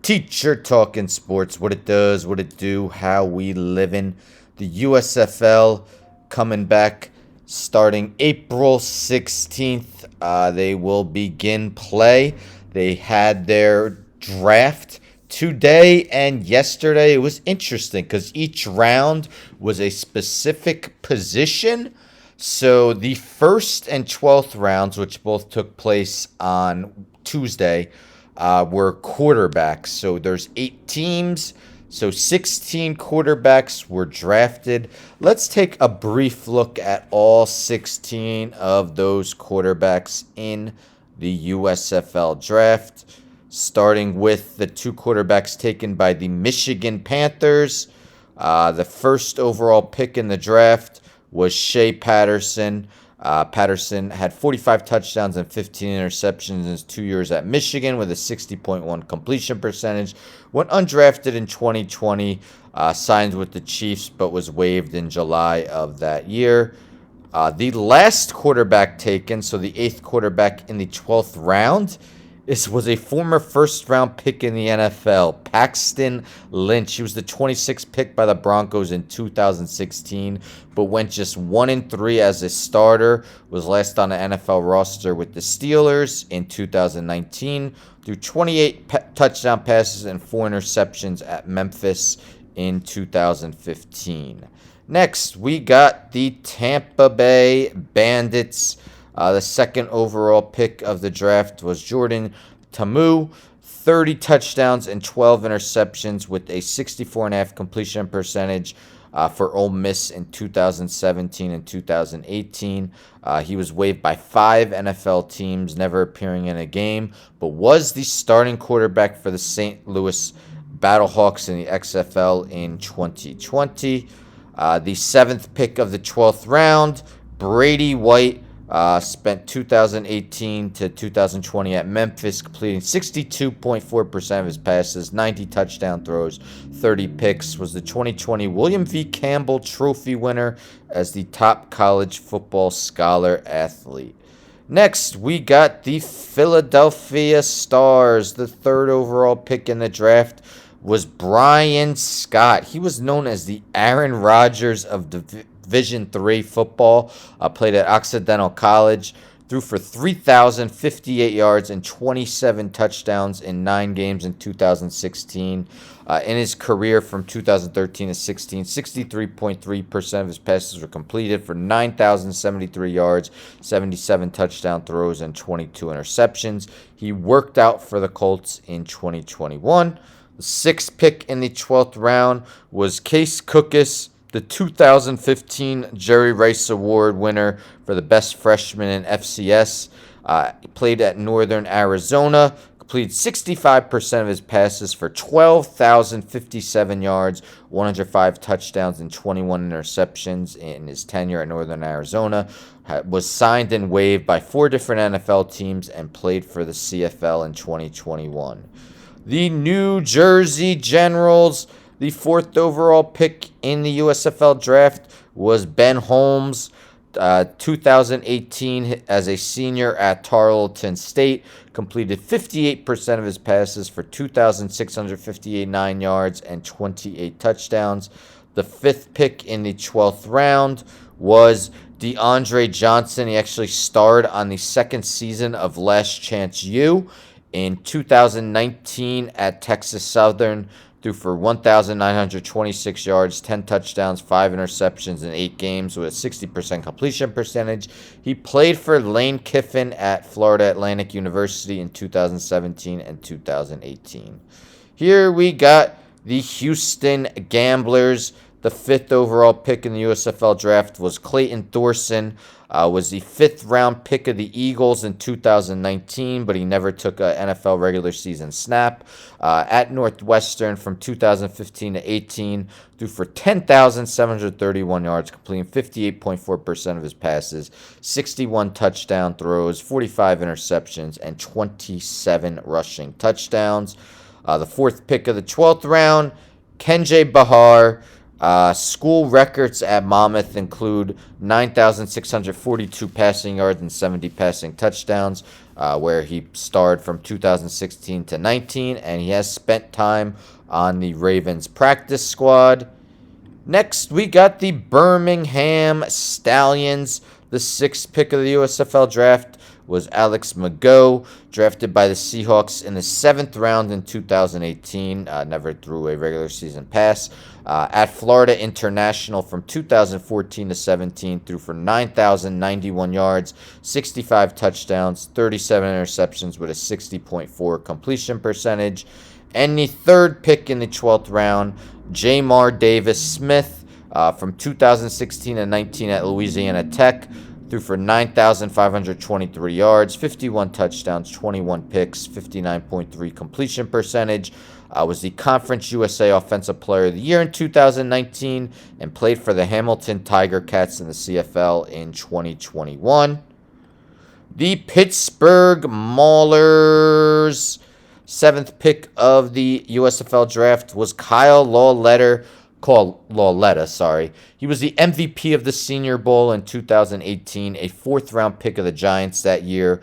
Teacher talking sports, what it does, what it do, how we living. The USFL coming back starting April 16th. They will begin play. They had their draft today and yesterday. It was interesting because each round was a specific position. So the first and 12th rounds, which both took place on Tuesday, were quarterbacks. So there's 8 teams. So 16 quarterbacks were drafted. Let's take a brief look at all 16 of those quarterbacks in the USFL draft, starting with the 2 quarterbacks taken by the Michigan Panthers. The first overall pick in the draft was Shea Patterson. Patterson had 45 touchdowns and 15 interceptions in his 2 years at Michigan with a 60.1 completion percentage. Went undrafted in 2020, signed with the Chiefs, but was waived in July of that year. The last quarterback taken, so the 8th quarterback in the 12th round, was a former first-round pick in the NFL, Paxton Lynch. He was the 26th pick by the Broncos in 2016, but went just 1-3 as a starter. Was last on the NFL roster with the Steelers in 2019. Threw 28 touchdown passes and 4 interceptions at Memphis in 2015. Next, we got the Tampa Bay Bandits. The second overall pick of the draft was Jordan Ta'amu, 30 touchdowns and 12 interceptions with a 64.5 completion percentage for Ole Miss in 2017 and 2018. He was waived by 5 NFL teams, never appearing in a game, but was the starting quarterback for the St. Louis Battlehawks in the XFL in 2020. The 7th pick of the 12th round, Brady White, spent 2018 to 2020 at Memphis, completing 62.4% of his passes, 90 touchdown throws, 30 picks. Was the 2020 William V. Campbell Trophy winner as the top college football scholar athlete. Next, we got the Philadelphia Stars. The 3rd overall pick in the draft was Brian Scott. He was known as the Aaron Rodgers of Division III football. Played at Occidental College. Threw for 3,058 yards and 27 touchdowns in 9 games in 2016. In his career from 2013 to 16, 63.3% of his passes were completed for 9,073 yards, 77 touchdown throws, and 22 interceptions. He worked out for the Colts in 2021. The 6th pick in the 12th round was Case Cookus, the 2015 Jerry Rice Award winner for the best freshman in FCS. He played at Northern Arizona, completed 65% of his passes for 12,057 yards, 105 touchdowns, and 21 interceptions in his tenure at Northern Arizona. Was signed and waived by 4 different NFL teams and played for the CFL in 2021. The New Jersey Generals. The 4th overall pick in the USFL draft was Ben Holmes, 2018 as a senior at Tarleton State. Completed 58% of his passes for 2,659 yards and 28 touchdowns. The 5th pick in the 12th round was DeAndre Johnson. He actually starred on the 2nd season of Last Chance U in 2019 at Texas Southern. Threw for 1,926 yards, 10 touchdowns, 5 interceptions in 8 games with a 60% completion percentage. He played for Lane Kiffin at Florida Atlantic University in 2017 and 2018. Here we got the Houston Gamblers. The 5th overall pick in the USFL draft was Clayton Thorson. Was the 5th round pick of the Eagles in 2019, but he never took an NFL regular season snap. At Northwestern from 2015 to 18, threw for 10,731 yards, completing 58.4% of his passes, 61 touchdown throws, 45 interceptions, and 27 rushing touchdowns. The 4th pick of the 12th round, Kenjay Bahar. School records at Monmouth include 9,642 passing yards and 70 passing touchdowns, where he starred from 2016 to 19, and he has spent time on the Ravens practice squad. Next, we got the Birmingham Stallions. The sixth pick of the USFL draft was Alex Mago, drafted by the Seahawks in the 7th round in 2018. Never threw a regular season pass. At Florida International from 2014 to 17, threw for 9,091 yards, 65 touchdowns, 37 interceptions with a 60.4 completion percentage. And the third pick in the 12th round, Jamar Davis Smith, from 2016 to 19 at Louisiana Tech, threw for 9,523 yards, 51 touchdowns, 21 picks, 59.3 completion percentage. Was the Conference USA Offensive Player of the Year in 2019 and played for the Hamilton Tiger Cats in the CFL in 2021. The Pittsburgh Maulers. 7th pick of the USFL draft was Kyle Lauletta. He was the MVP of the Senior Bowl in 2018, a 4th-round pick of the Giants that year.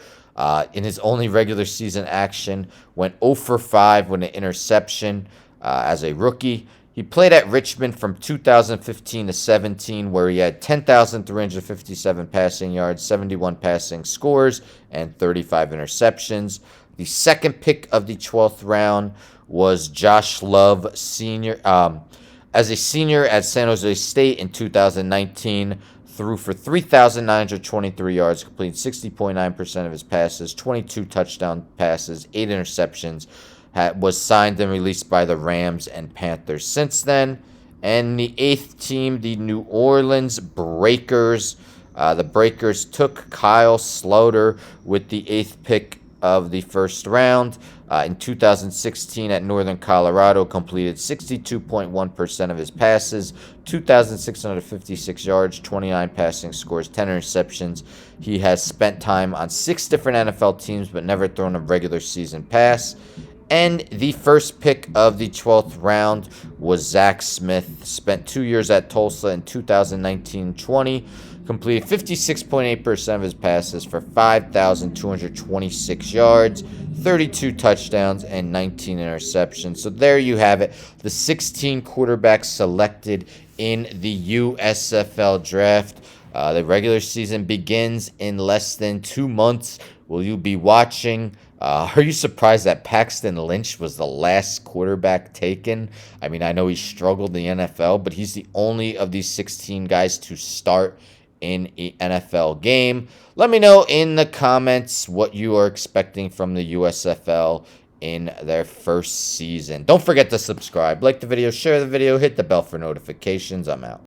In his only regular season action, went 0 for 5 with an interception as a rookie. He played at Richmond from 2015 to 17, where he had 10,357 passing yards, 71 passing scores, and 35 interceptions. The second pick of the 12th round was Josh Love, senior. As a senior at San Jose State in 2019, threw for 3,923 yards, completed 60.9% of his passes, 22 touchdown passes, 8 interceptions. Was signed and released by the Rams and Panthers since then. And the 8th team, the New Orleans Breakers. The Breakers took Kyle Slaughter with the 8th pick of the 1st round. In 2016 at Northern Colorado, completed 62.1% of his passes, 2,656 yards, 29 passing scores, 10 interceptions. He has spent time on 6 different NFL teams but never thrown a regular season pass. And the first pick of the 12th round was Zach Smith. Spent 2 years at Tulsa in 2019-20. Completed 56.8% of his passes for 5,226 yards, 32 touchdowns, and 19 interceptions. So there you have it. The 16 quarterbacks selected in the USFL draft. The regular season begins in less than 2 months. Will you be watching? Are you surprised that Paxton Lynch was the last quarterback taken? I mean, I know he struggled in the NFL, but he's the only of these 16 guys to start in an NFL game. Let me know in the comments what you are expecting from the USFL in their first season. Don't forget to subscribe, like the video, share the video, hit the bell for notifications. I'm out.